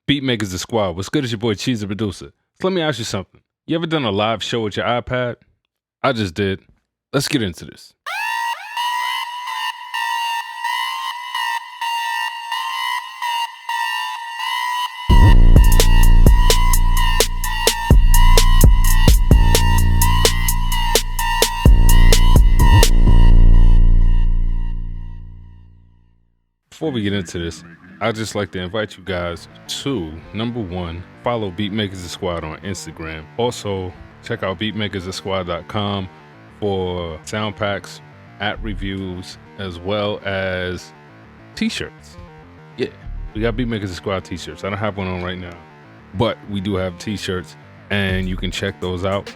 Beatmakers the squad. What's good? It's your boy Cheese the producer. So let me ask you something. You ever done a live show with your iPad? I just did. Let's get into this. Before we get into this, I'd just like to invite you guys to, number one, follow Beatmakers the Squad on Instagram. Also, check out beatmakersthesquad.com for sound packs, app reviews, as well as t-shirts. Yeah, we got Beatmakers the Squad t-shirts. I don't have one on right now, but we do have t-shirts, and you can check those out.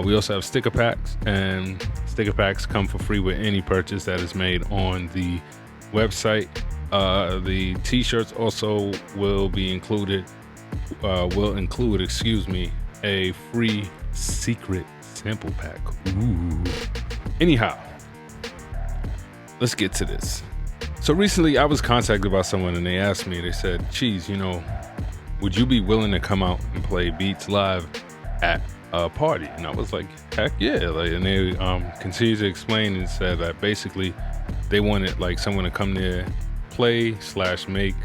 We also have sticker packs, and sticker packs come for free with any purchase that is made on the website. The t-shirts also will include a free secret sample pack. Ooh. Anyhow, let's get to this. So recently I was contacted by someone and they asked me, they said, Cheese, would you be willing to come out and play beats live at a party? And I was like, heck yeah. And they continued to explain and said that basically they wanted someone to come there, play/make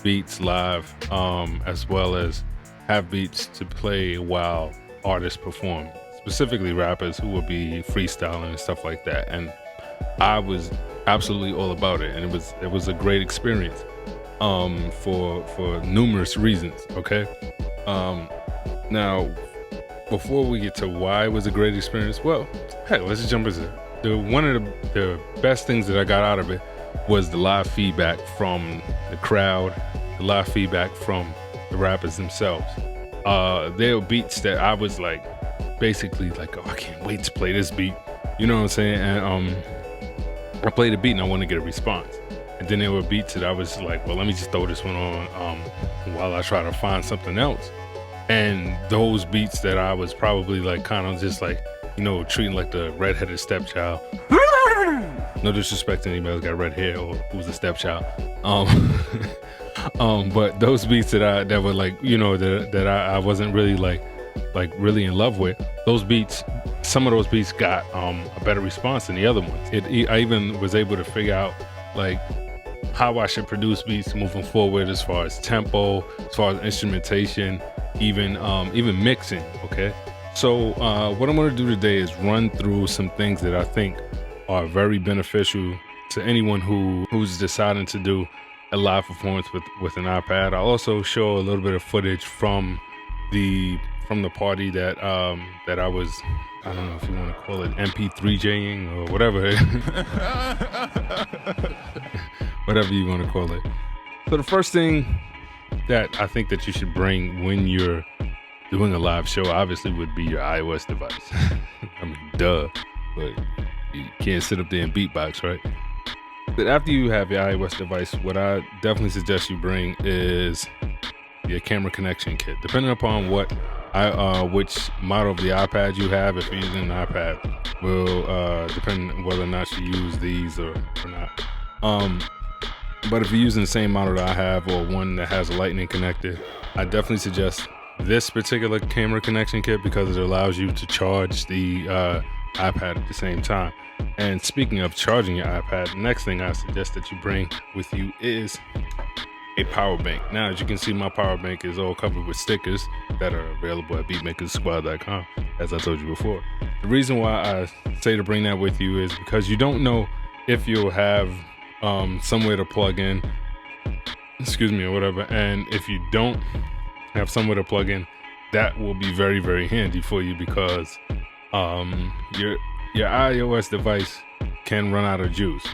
beats live, as well as have beats to play while artists perform, specifically rappers who would be freestyling and stuff like that. And I was absolutely all about it, and it was a great experience for numerous reasons. Okay, now before we get to why it was a great experience, well, heck, let's just jump into it. One of the best things that I got out of it was the live feedback from the crowd, the live feedback from the rappers themselves. There were beats that I was basically oh, I can't wait to play this beat. You know what I'm saying? And I played a beat and I want to get a response. And then there were beats that I was like, well, let me just throw this one on while I try to find something else. And those beats that I was probably kind of just treating like the redheaded stepchild. No disrespect to anybody who's got red hair or who's a stepchild. But those beats that were that I wasn't really really in love with, those beats, some of those beats got a better response than the other ones. I even was able to figure out how I should produce beats moving forward, as far as tempo, as far as instrumentation, even mixing. Okay, so what I'm going to do today is run through some things that I think are very beneficial to anyone who's deciding to do a live performance with an iPad. I'll also show a little bit of footage from the party that I was, I don't know if you want to call it MP3Jing or whatever. Whatever you want to call it. So the first thing that I think that you should bring when you're doing a live show obviously would be your iOS device. I mean, duh, but you can't sit up there and beatbox, right? But after you have your iOS device, what I definitely suggest you bring is your camera connection kit. Depending upon which model of the iPad you have, if you're using an iPad, will depend on whether or not you use these or not. But if you're using the same model that I have, or one that has a lightning connector, I definitely suggest this particular camera connection kit because it allows you to charge the iPad at the same time. And speaking of charging your iPad, the next thing I suggest that you bring with you is a power bank. Now, as you can see, my power bank is all covered with stickers that are available at beatmakersthesquad.com, as I told you before. The reason why I say to bring that with you is because you don't know if you'll have somewhere to plug in, or whatever. And if you don't have somewhere to plug in, that will be very, very handy for you, because your iOS device can run out of juice.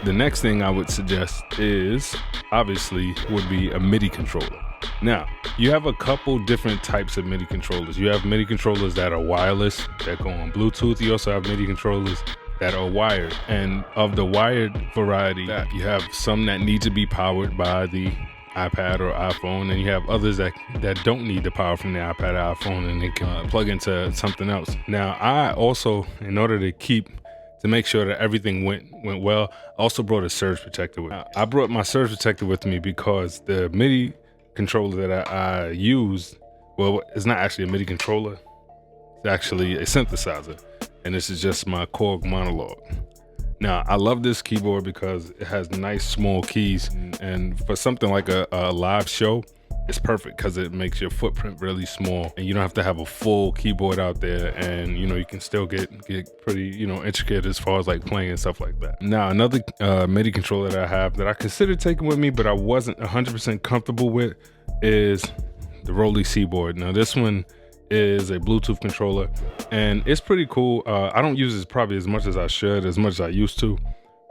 The next thing I would suggest would be a MIDI controller. Now, you have a couple different types of MIDI controllers. You have MIDI controllers that are wireless, that go on Bluetooth. You also have MIDI controllers that are wired. And of the wired variety, you have some that need to be powered by the iPad or iPhone, and you have others that don't need the power from the iPad or iPhone, and they can plug into something else. Now, I also, in order to make sure that everything went well, I also brought a surge protector with me. I brought my surge protector with me because the MIDI controller that I use, well, it's not actually a MIDI controller. It's actually a synthesizer. And this is just my Korg Monologue. Now, I love this keyboard because it has nice small keys, and for something like a live show, it's perfect because it makes your footprint really small, and you don't have to have a full keyboard out there, and you can still get pretty intricate as far as like playing and stuff like that. Now, another MIDI controller that I have that I considered taking with me, but I wasn't 100% comfortable with, is the Rolly Seaboard. Now, this one is a Bluetooth controller, and it's pretty cool. I don't use it probably as much as I should, as much as I used to,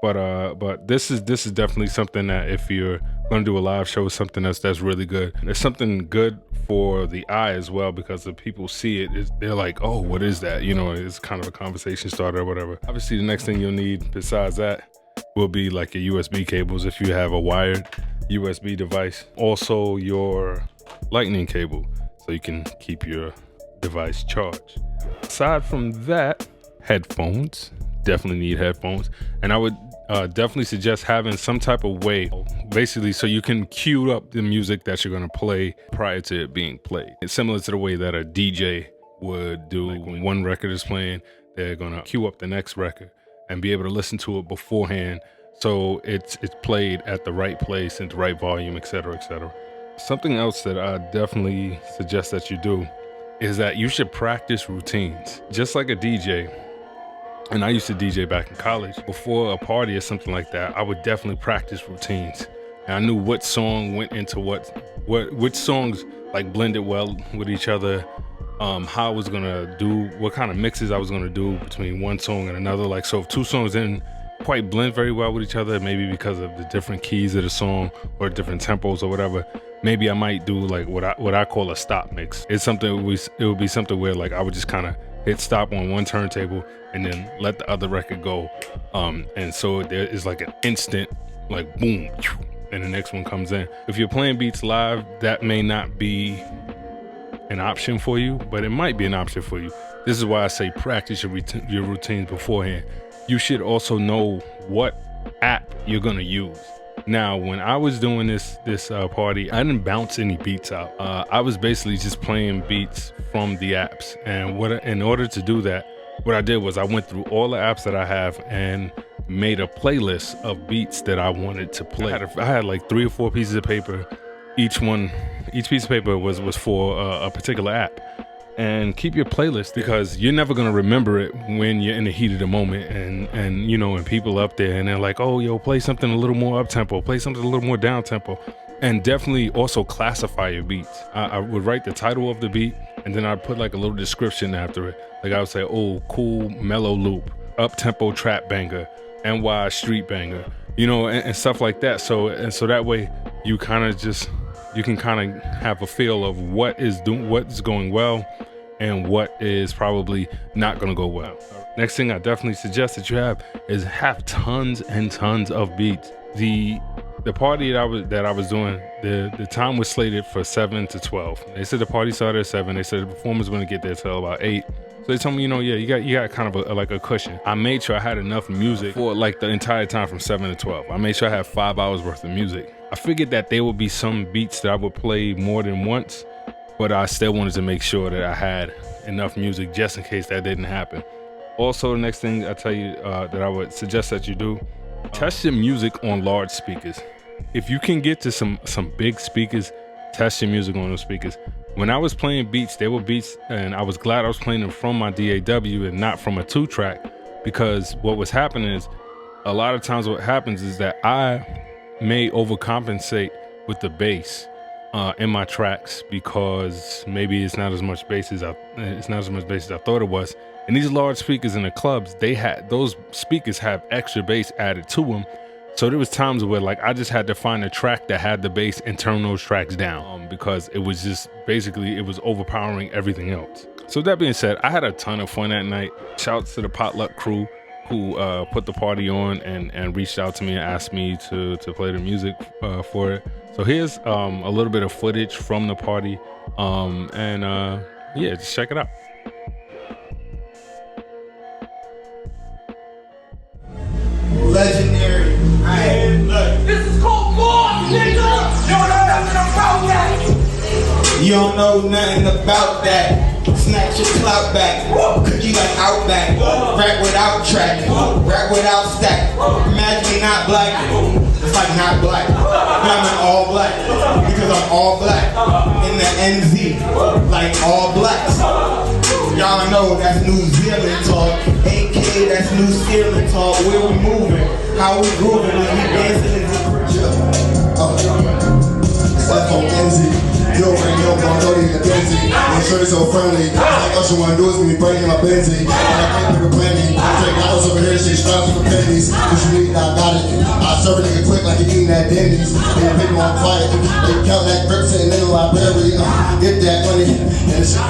but this is definitely something that if you're going to do a live show, something that's really good. It's something good for the eye as well, because if people see it, they're like, oh, what is that? It's kind of a conversation starter or whatever. Obviously, the next thing you'll need besides that will be like your USB cables if you have a wired USB device. Also, your lightning cable, so you can keep your device charged. Aside from that, headphones. Definitely need headphones, and I would definitely suggest having some type of way, basically, so you can cue up the music that you're going to play prior to it being played. It's similar to the way that a DJ would do. Like when one record is playing, they're going to cue up the next record and be able to listen to it beforehand, so it's played at the right place and the right volume, etc., etc. Something else that I definitely suggest that you do is that you should practice routines, just like a DJ. And I used to DJ back in college. Before a party or something like that, I would definitely practice routines. And I knew what song went into which songs like blended well with each other, how I was gonna do, what kind of mixes I was gonna do between one song and another. Like, so if two songs didn't quite blend very well with each other, maybe because of the different keys of the song or different tempos or whatever, maybe I might do like what I call a stop mix. It's something, it would be something where like I would just kind of hit stop on one turntable and then let the other record go. And so there is like an instant, like boom, and the next one comes in. If you're playing beats live, that may not be an option for you, but it might be an option for you. This is why I say practice your routines beforehand. You should also know what app you're gonna use. Now, when I was doing this party, I didn't bounce any beats out. I was basically just playing beats from the apps. And in order to do that, what I did was I went through all the apps that I have and made a playlist of beats that I wanted to play. I had like 3 or 4 pieces of paper. Each piece of paper was for a particular app. And keep your playlist, because you're never gonna remember it when you're in the heat of the moment, and people up there and they're like, oh, yo, play something a little more up tempo, play something a little more down tempo. And definitely also classify your beats. I would write the title of the beat, and then I'd put like a little description after it. Like I would say, oh, cool mellow loop, up tempo trap banger, NY street banger, and stuff like that. So that way you can kind of have a feel of what's going well and what is probably not going to go well. Next thing I definitely suggest that you have tons and tons of beats. The party that I was doing, the time was slated for 7 to 12. They said the party started at 7. They said the performers wouldn't get there till about 8. So they told me, you got kind of like a cushion. I made sure I had enough music for like the entire time from 7 to 12. I made sure I had 5 hours worth of music. I figured that there would be some beats that I would play more than once, but I still wanted to make sure that I had enough music just in case that didn't happen. Also, the next thing I tell you that I would suggest that you do, test your music on large speakers. If you can get to some big speakers, test your music on those speakers. When I was playing beats, there were beats, and I was glad I was playing them from my DAW and not from a 2-track, because what was happening is, a lot of times what happens is that I may overcompensate with the bass in my tracks, because maybe it's not as much bass as I thought it was. And these large speakers in the clubs, those speakers have extra bass added to them. So there was times where like I just had to find a track that had the bass and turn those tracks down, because it was just basically, it was overpowering everything else. So that being said, I had a ton of fun that night. Shouts to the potluck crew who put the party on and reached out to me and asked me to play the music for it. So here's a little bit of footage from the party, yeah, just check it out. Legendary. This is called Korg, nigga! You don't know nothing about that! You don't know nothing about that. Snatch your clout back. Cookie like Outback. Rap without track. Rap without stack. Imagine me not black. It's like not black. But I'm in all black. Because I'm all black. In the NZ. Like all blacks. Y'all know that's New Zealand talk. AK, that's New Zealand talk. Where we moving? How we grooving? We dancing in the That's on NZ. You already know, but I'm totally in the Benzie. And shirt so friendly. Like Usher wanna do is me burning my Benzie. And I can't pick a plenty. I take dollars over here, shit straps for pennies. Cause you need that, I got it. I serve a nigga quick like you eating that Denny's. And people on quiet. They count that grip sitting in the library. Get that money. And shit.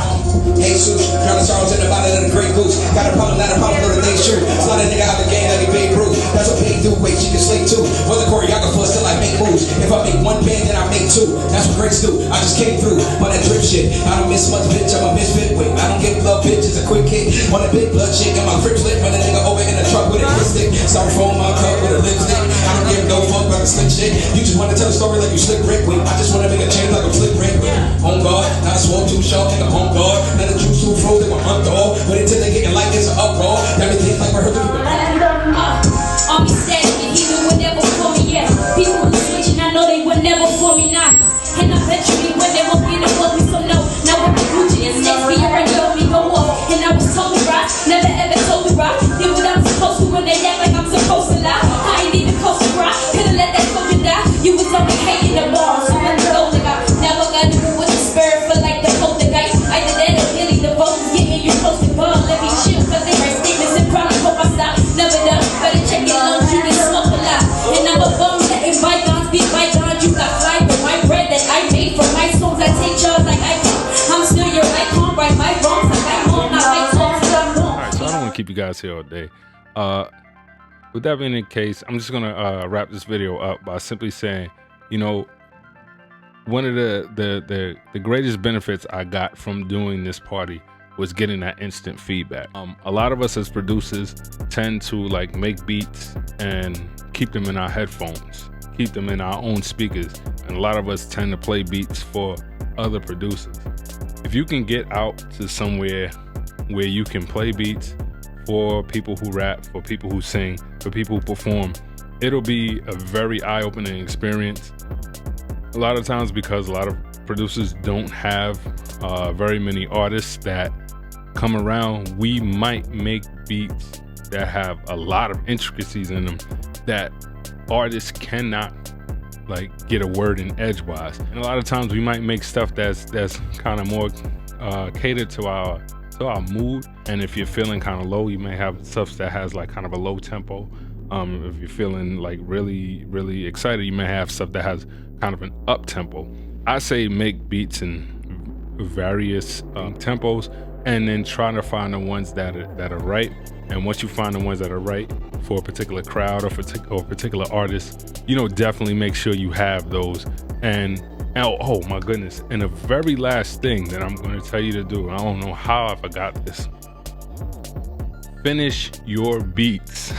Hey, Sush, John Charles in the bottle of the Grey Goose. Got a problem, not a problem, no, they true. Slide a nigga out the game like a Babe Ruth. That's what Babe do, wait, she can slay too. Was a choreographer, still I make moves. If I make one band, then I make two. That's what greats do. I just came through on that drip shit. I don't miss much, bitch, I'm a misfit. Wait, I don't get love, bitch, it's a quick hit. On a big blood shit, got my crib lit. Run a nigga over in the truck with a kiss stick. Styrofoam my cup with a lipstick. I don't give no fuck about the slick shit. You just wanna tell a story like you slick Rick. Wait, I just wanna make a chain like a flick Rick. On guard, not a swole too sharp, nigga on guard. Let the juice too froze, they were undog. But until they getting like it's an uproar. That means things like we're hurt. I'll be stacking, he would never for me, yeah. People who switching, I know they would never for me, nah. And I bet you they would never be the for me, so no. Now I'm the Gucci and Shakespeare and told me go off. And I was told to rock, never ever told to rock. Did what I'm supposed to when they act like I'm supposed to lie. I ain't even supposed to rock, couldn't let that fucking die. You was only hating the bars, so let me go, nigga. Now I got to do with the spirit, feel like the poltergeist. I did that or really the voters get me, you're supposed to ball. Let me chill, cause they write statements and probably hope I stop. Never done, better check it out, you can smoke a lot. And I'm a bum that is bygones, be bygones. You got fly for my bread that I made from my songs. I take charge like I do. I'm still your icon, right my wrongs like I want. I like songs that I'm wrong. Alright, so I don't want to keep you guys here all day. With that being the case, I'm just gonna wrap this video up by simply saying, you know, one of the greatest benefits I got from doing this party was getting that instant feedback. A lot of us as producers tend to like make beats and keep them in our headphones, keep them in our own speakers, and a lot of us tend to play beats for other producers. If you can get out to somewhere where you can play beats for people who rap, for people who sing, for people who perform, it'll be a very eye-opening experience. A lot of times, because a lot of producers don't have very many artists that come around, we might make beats that have a lot of intricacies in them that artists cannot like get a word in edgewise. And a lot of times we might make stuff that's kind of more catered to our mood. And if you're feeling kind of low, you may have stuff that has like kind of a low tempo. If you're feeling like really excited, you may have stuff that has kind of an up tempo. I say make beats in various tempos, and then try to find the ones that are right. And once you find the ones that are right for a particular crowd or particular artist, you know, definitely make sure you have those. And oh my goodness, and the very last thing that I'm going to tell you to do, I don't know how I forgot this, finish your beats.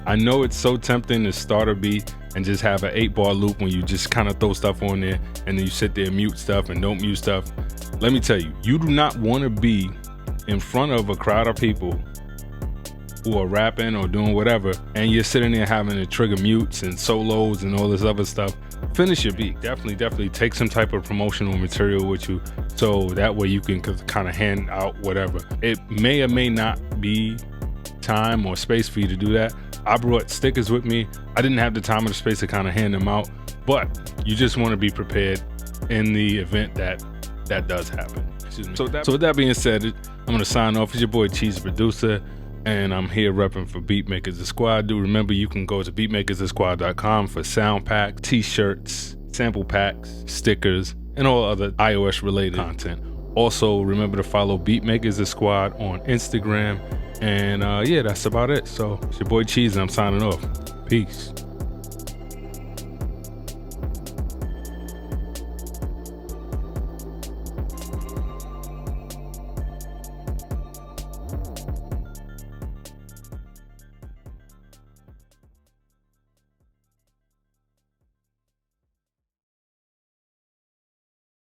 I know it's so tempting to start a beat and just have an 8-bar loop when you just kind of throw stuff on there and then you sit there and mute stuff and don't mute stuff. Let me tell you, you do not want to be in front of a crowd of people who are rapping or doing whatever, and you're sitting there having to trigger mutes and solos and all this other stuff. Finish your beat. Definitely take some type of promotional material with you, so that way you can kind of hand out whatever. It may or may not be time or space for you to do that. I brought stickers with me. I didn't have the time or the space to kind of hand them out, but you just want to be prepared in the event that does happen. So with that being said, I'm gonna sign off. It's your boy Cheese Producer, and I'm here repping for Beatmakers the Squad. Do remember you can go to beatmakersthesquad.com for sound pack, t-shirts, sample packs, stickers, and all other iOS related content. Also remember to follow Beatmakers the Squad on Instagram. And yeah, that's about it. So it's your boy Cheese, and I'm signing off. Peace.